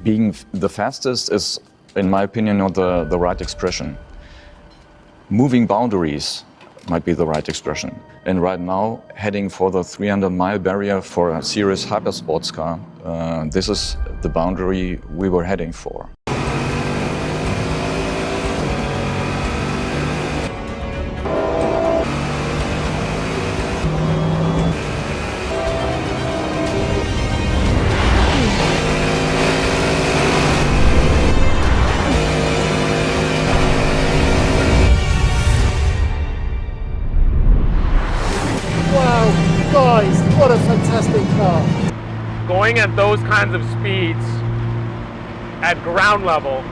being the fastest is, in my opinion, not the right expression. Moving boundaries might be the right expression. And right now, heading for the 300-mile barrier for a serious hypersports car, this is the boundary we were heading for. Guys, what a fantastic car. Going at those kinds of speeds at ground level,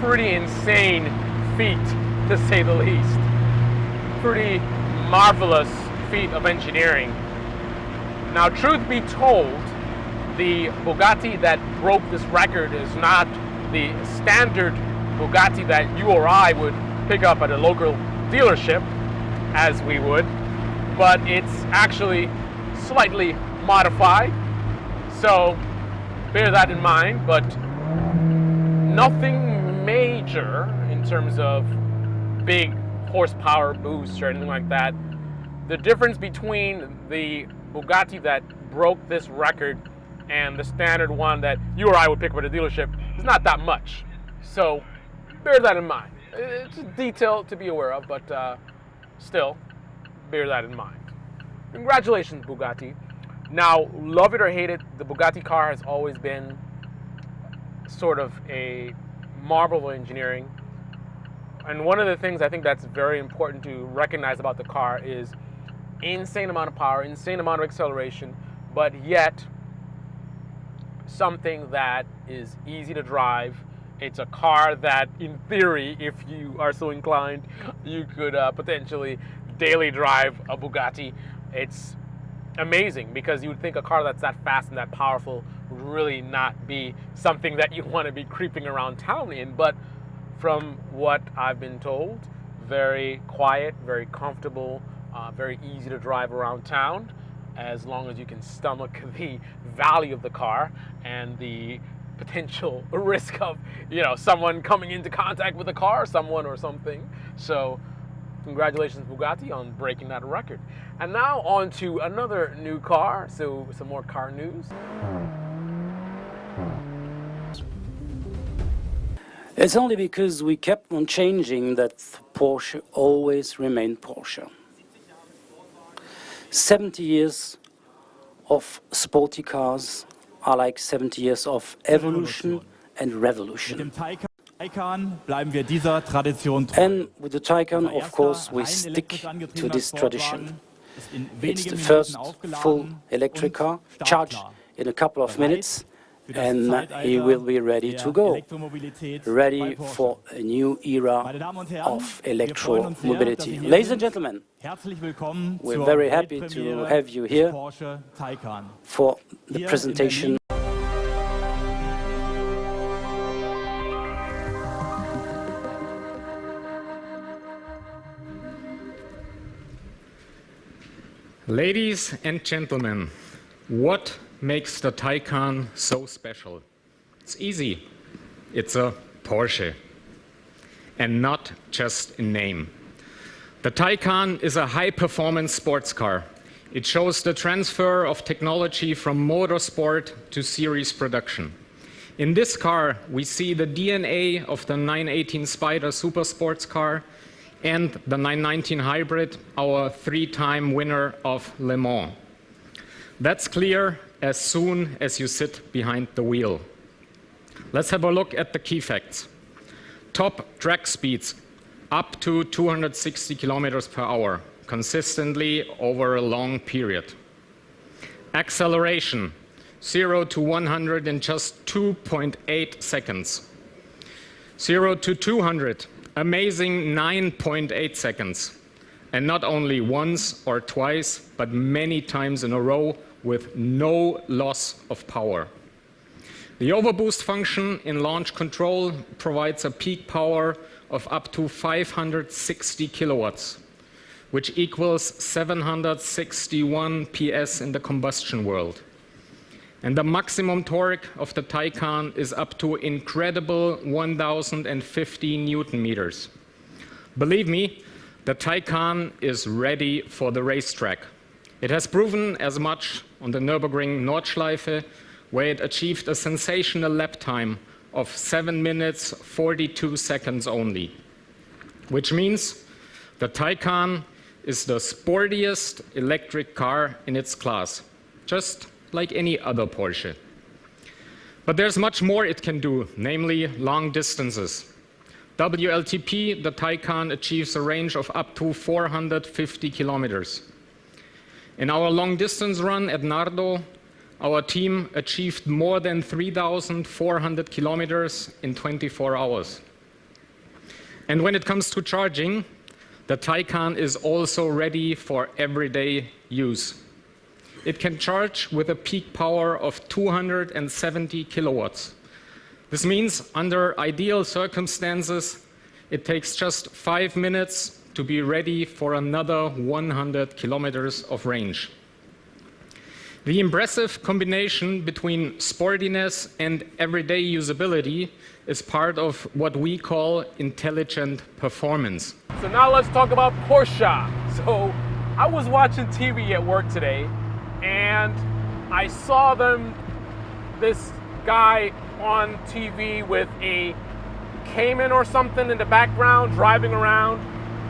pretty insane feat to say the least. Pretty marvelous feat of engineering. Now, truth be told, the Bugatti that broke this record is not the standard Bugatti that you or I would pick up at a local dealership, as we would, but it's actually slightly modified, so bear that in mind. But nothing major in terms of big horsepower boosts or anything like that. The difference between the Bugatti that broke this record and the standard one that you or I would pick up at a dealership is not that much, so bear that in mind. It's a detail to be aware of, but still, bear that in mind. Congratulations, Bugatti. Now, love it or hate it, the Bugatti car has always been sort of a marvel of engineering. And one of the things I think that's very important to recognize about the car is insane amount of power, insane amount of acceleration, but yet something that is easy to drive. It's a car that, in theory, if you are so inclined, you could potentially daily drive a Bugatti. It's amazing because you would think a car that's that fast and that powerful would really not be something that you want to be creeping around town in. But from what I've been told, very quiet, very comfortable, very easy to drive around town, as long as you can stomach the value of the car and the potential risk of, someone coming into contact with the car, someone or something. So congratulations, Bugatti, on breaking that record. And now on to another new car, so some more car news. It's only because we kept on changing that Porsche always remained Porsche. 70 years of sporty cars are like 70 years of evolution and revolution. And with the Taycan, of course, we stick to this tradition. It's the first full electric car, charged in a couple of minutes, and he will be ready to go, ready for a new era of electromobility. Ladies and gentlemen, we're very happy to have you here for the presentation. Ladies and gentlemen, what makes the Taycan so special? It's easy. It's a Porsche, and not just in name. The Taycan is a high-performance sports car. It shows the transfer of technology from motorsport to series production. In this car, we see the DNA of the 918 Spider super sports car and the 919 Hybrid, our three-time winner of Le Mans. That's clear as soon as you sit behind the wheel. Let's have a look at the key facts. Top track speeds, up to 260 kilometers per hour, consistently over a long period. Acceleration, 0 to 100 in just 2.8 seconds. 0 to 200, amazing 9.8 seconds. And not only once or twice, but many times in a row with no loss of power. The overboost function in launch control provides a peak power of up to 560 kilowatts, which equals 761 PS in the combustion world. And the maximum torque of the Taycan is up to incredible 1,050 Newton meters. Believe me, the Taycan is ready for the racetrack. It has proven as much on the Nürburgring Nordschleife, where it achieved a sensational lap time of 7 minutes 42 seconds only, which means the Taycan is the sportiest electric car in its class, just like any other Porsche. But there's much more it can do, namely long distances. WLTP, the Taycan achieves a range of up to 450 kilometers. In our long distance run at Nardo, our team achieved more than 3,400 kilometers in 24 hours. And when it comes to charging, the Taycan is also ready for everyday use. It can charge with a peak power of 270 kilowatts. This means under ideal circumstances, it takes just 5 minutes to be ready for another 100 kilometers of range. The impressive combination between sportiness and everyday usability is part of what we call intelligent performance. So now let's talk about Porsche. So I was watching TV at work today, and I saw this guy on TV with a Cayman or something in the background driving around,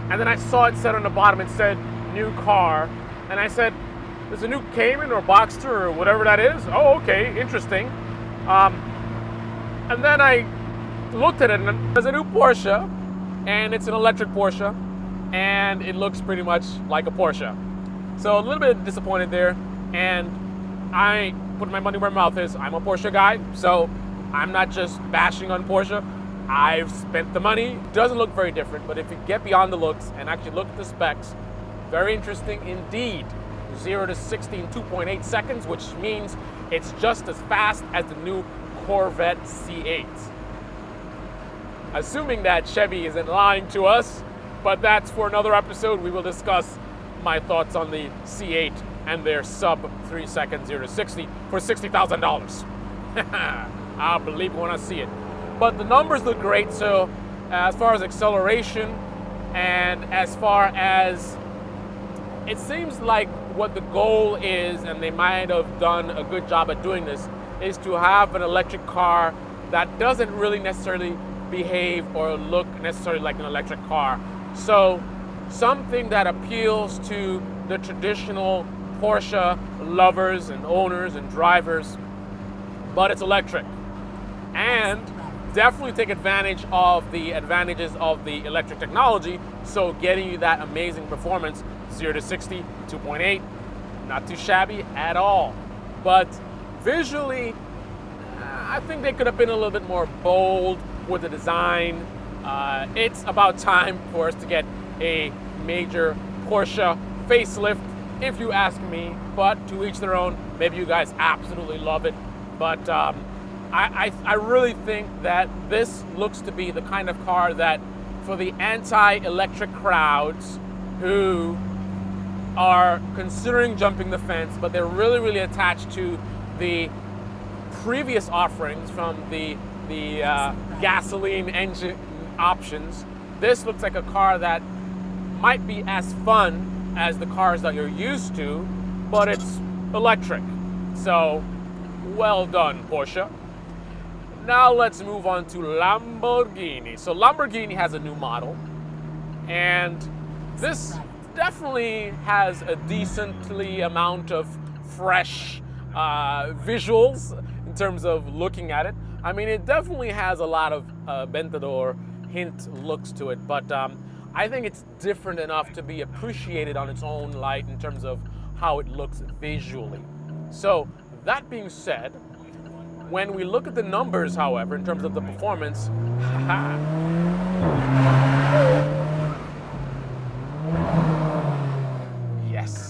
and then I saw it said on the bottom, it said new car, and I said, there's a new Cayman or Boxster or whatever that is? Oh, okay, interesting. And then I looked at it, and there's a new Porsche, and it's an electric Porsche, and it looks pretty much like a Porsche. So a little bit disappointed there, and I put my money where my mouth is. I'm a Porsche guy, so I'm not just bashing on Porsche. I've spent the money. It doesn't look very different, but if you get beyond the looks and actually look at the specs, very interesting indeed. 0 to 60 in 2.8 seconds, which means it's just as fast as the new Corvette C8. Assuming that Chevy isn't lying to us, but that's for another episode. We will discuss my thoughts on the C8 and their sub 3 second 0 to 60 for $60,000. I'll believe it when I see it. But the numbers look great. So as far as acceleration and as far as it seems like what the goal is, and they might have done a good job at doing this, is to have an electric car that doesn't really necessarily behave or look necessarily like an electric car. So something that appeals to the traditional Porsche lovers and owners and drivers, but it's electric. And definitely take advantage of the advantages of the electric technology, so getting you that amazing performance, 0 to 60, 2.8, not too shabby at all. But visually, I think they could have been a little bit more bold with the design. It's about time for us to get a major Porsche facelift, if you ask me, but to each their own. Maybe you guys absolutely love it, but I really think that this looks to be the kind of car that for the anti-electric crowds who are considering jumping the fence, but they're really, really attached to the previous offerings from the gasoline engine options. This looks like a car that might be as fun as the cars that you're used to, but it's electric. So, well done, Porsche. Now let's move on to Lamborghini. So Lamborghini has a new model, and this definitely has a decently amount of fresh visuals in terms of looking at it. I mean, it definitely has a lot of Ventador hint looks to it, but I think it's different enough to be appreciated on its own light in terms of how it looks visually. So that being said, when we look at the numbers, however, in terms of the performance, yes.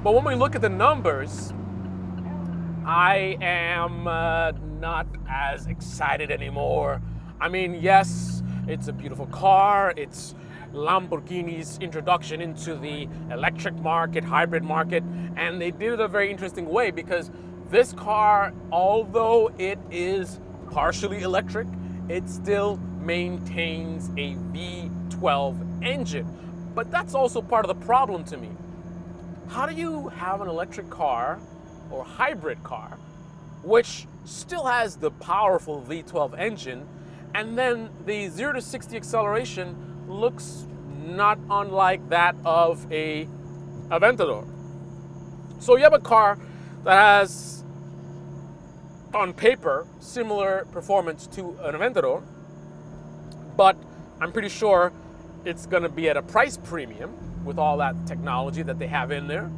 But when we look at the numbers, I am not as excited anymore. I mean, yes, it's a beautiful car. It's Lamborghini's introduction into the electric market, hybrid market, and they did it a very interesting way because this car, although it is partially electric, it still maintains a V12 engine. But that's also part of the problem to me. How do you have an electric car or hybrid car which still has the powerful V12 engine, and then the 0 to 60 acceleration looks not unlike that of a Aventador? So you have a car that has, on paper, similar performance to an Aventador, but I'm pretty sure it's going to be at a price premium with all that technology that they have in there.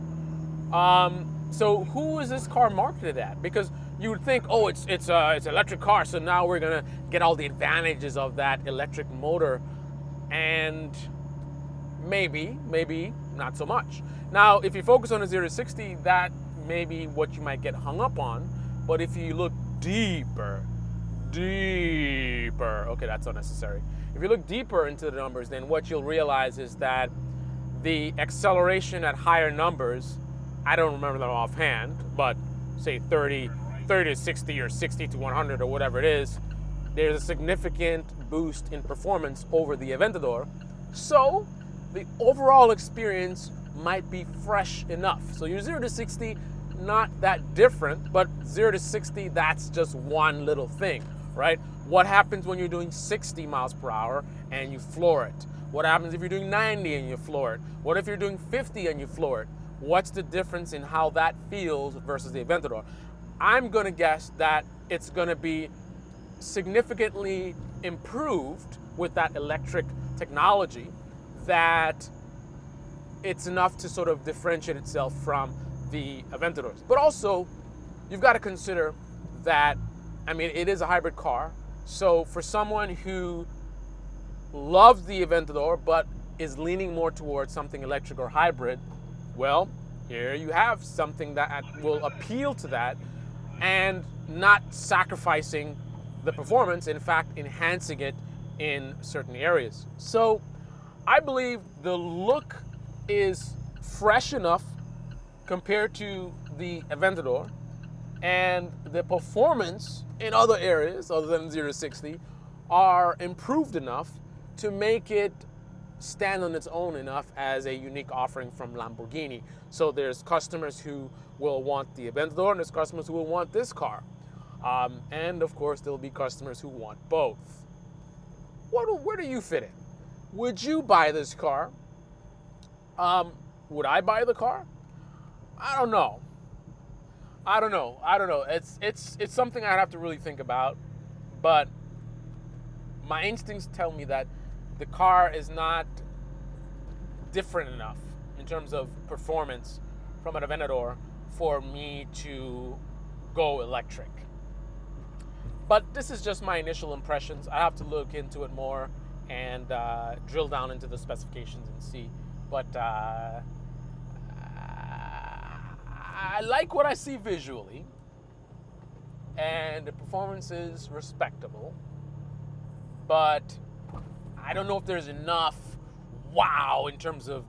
So who is this car marketed at? Because you would think, oh, it's an electric car, so now we're gonna get all the advantages of that electric motor, and maybe not so much. Now, if you focus on a 0 to 60, that may be what you might get hung up on. But if you look deeper, okay, that's unnecessary. If you look deeper into the numbers, then what you'll realize is that the acceleration at higher numbers, I don't remember them offhand, but say 30 to 60 or 60 to 100 or whatever it is, there's a significant boost in performance over the Aventador. So the overall experience might be fresh enough. So your 0 to 60, not that different, but 0 to 60, that's just one little thing, right? What happens when you're doing 60 miles per hour and you floor it? What happens if you're doing 90 and you floor it? What if you're doing 50 and you floor it? What's the difference in how that feels versus the Aventador? I'm gonna guess that it's gonna be significantly improved with that electric technology, that it's enough to sort of differentiate itself from the Aventadors. But also, you've got to consider that, I mean, it is a hybrid car. So for someone who loves the Aventador but is leaning more towards something electric or hybrid, well, here you have something that will appeal to that and not sacrificing the performance, in fact, enhancing it in certain areas. So I believe the look is fresh enough compared to the Aventador, and the performance in other areas other than 0 to 60 are improved enough to make it stand on its own enough as a unique offering from Lamborghini. So there's customers who will want the Aventador, and there's customers who will want this car. And of course, there'll be customers who want both. Where do you fit in? Would you buy this car? Would I buy the car? I don't know. It's something I'd have to really think about, but my instincts tell me that the car is not different enough in terms of performance from an Aventador for me to go electric. But this is just my initial impressions. I have to look into it more and drill down into the specifications and see. But I like what I see visually, and the performance is respectable, but I don't know if there's enough wow in terms of,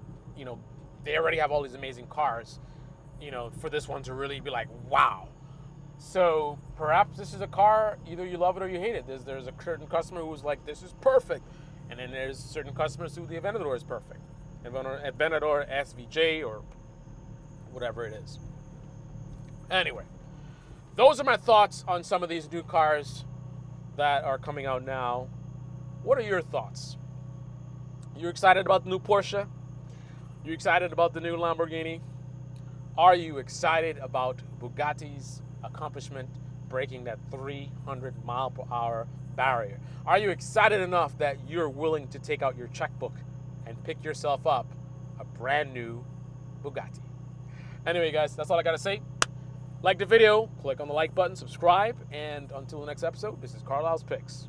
they already have all these amazing cars, for this one to really be like, wow. So perhaps this is a car, either you love it or you hate it. There's a certain customer who's like, this is perfect. And then there's certain customers who the Aventador is perfect. Aventador SVJ or whatever it is. Anyway, those are my thoughts on some of these new cars that are coming out now. What are your thoughts? You excited about the new Porsche? You excited about the new Lamborghini? Are you excited about Bugatti's accomplishment breaking that 300 mile per hour barrier? Are you excited enough that you're willing to take out your checkbook and pick yourself up a brand new Bugatti? Anyway, guys, that's all I gotta say. Like the video, click on the like button, subscribe, and until the next episode, this is Carlisle's Picks.